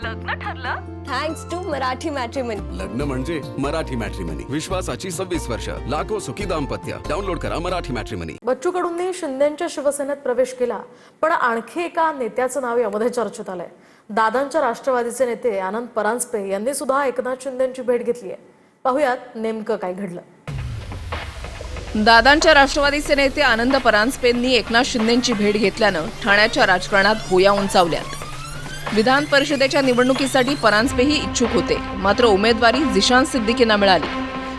लग्न ठरलं? Thanks to Marathi matrimony. लग्न म्हणजे मराठी मॅट्रिमनी. विश्वासाची 26 वर्ष. लाखो सुखी दाम्पत्य. डाउनलोड करा मराठी मॅट्रिमनी. बच्चू कडूंनी शिंदेच्या शिवसेनेत प्रवेश केला, पण आणखी एका नेत्याचं नाव यामध्ये चर्चेत आलंय. दादांच्या राष्ट्रवादीचे नेते आनंद परांजपे यांनी सुद्धा एकनाथ शिंदेची भेट घेतली आहे. पाहुयात नेमकं काय घडलं. दादांच्या राष्ट्रवादीचे नेते आनंद परांजपेंनी एकनाथ शिंदेची भेट घेतल्यानं ठाण्याच्या राजकारणात भुया उंचावल्यात. विधान परिषदेच्या निवडणुकीसाठी परांजपेही इच्छुक होते, मात्र उमेदवारी झिशान सिद्दीकींना मिळाली.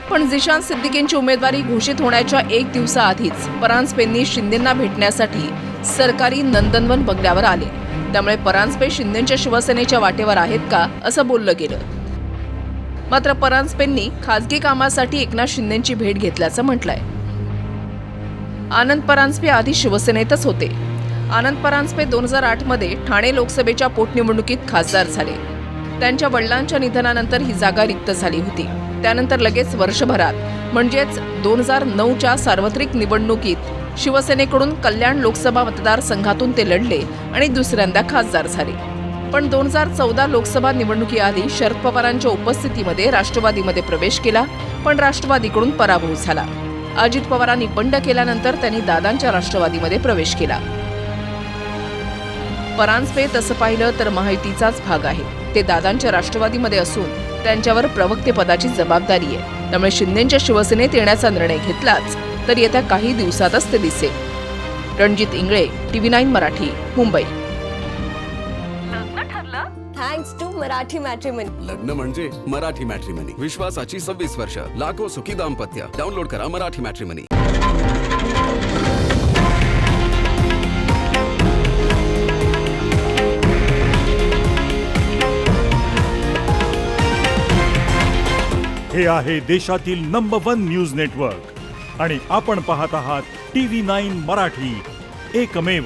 पण झिशान सिद्दीकींची उमेदवारी घोषित होण्याच्या एक दिवसाआधीच परांजपेंनी शिंदेंना भेटण्यासाठी सरकारी नंदनवन बंगल्यावर आले. त्यामुळे परांजपे शिंदेच्या शिवसेनेच्या वाटेवर आहेत का असं बोललं गेलं. मात्र परांजपेंनी खासगी कामासाठी एकनाथ शिंदेची भेट घेतल्याचं म्हटलंय. आनंद परांजपे आधी शिवसेनेतच होते. आनंद परांजपे 2008 मध्ये ठाणे लोकसभेच्या पोटनिवडणुकीत खासदार झाले. त्यांच्या वडिलांच्या निधनानंतर ही जागा रिक्त झाली होती. त्यानंतर लगेच वर्षभरात म्हणजेच 2009च्या सार्वत्रिक निवडणुकीत शिवसेनेकडून कल्याण लोकसभा मतदारसंघातून ते लढले आणि दुसऱ्यांदा खासदार झाले. पण 2014 लोकसभा निवडणुकीआधी शरद पवारांच्या उपस्थितीमध्ये राष्ट्रवादीमध्ये प्रवेश केला, पण राष्ट्रवादीकडून पराभव झाला. अजित पवारांनी बंड केल्यानंतर त्यांनी दादांच्या राष्ट्रवादीमध्ये प्रवेश केला. परांजपे तसं पाहिलं तर महायुतीचाच भाग आहे. ते दादांच्या राष्ट्रवादीमध्ये असून त्यांच्यावर प्रवक्तेपदाची जबाबदारी आहे. त्यामुळे शिंदेच्या शिवसेनेत येण्याचा निर्णय घेतलाच तर येत्या काही दिवसातच ते दिसेल. रणजित इंगळे, TV9 मराठी, मुंबई. लग्न ठरलं? Thanks to Marathi matrimony. लग्न म्हणजे मराठी मॅट्रिमनी. विश्वासाची 26 वर्ष. लाखो सुखी दाम्पत्य. डाउनलोड करा मराठी मॅट्रिमनी. हे आहे देशातील नंबर 1 न्यूज नेटवर्क आणि आपण पाहत आहात TV9 मराठी, एकमेव.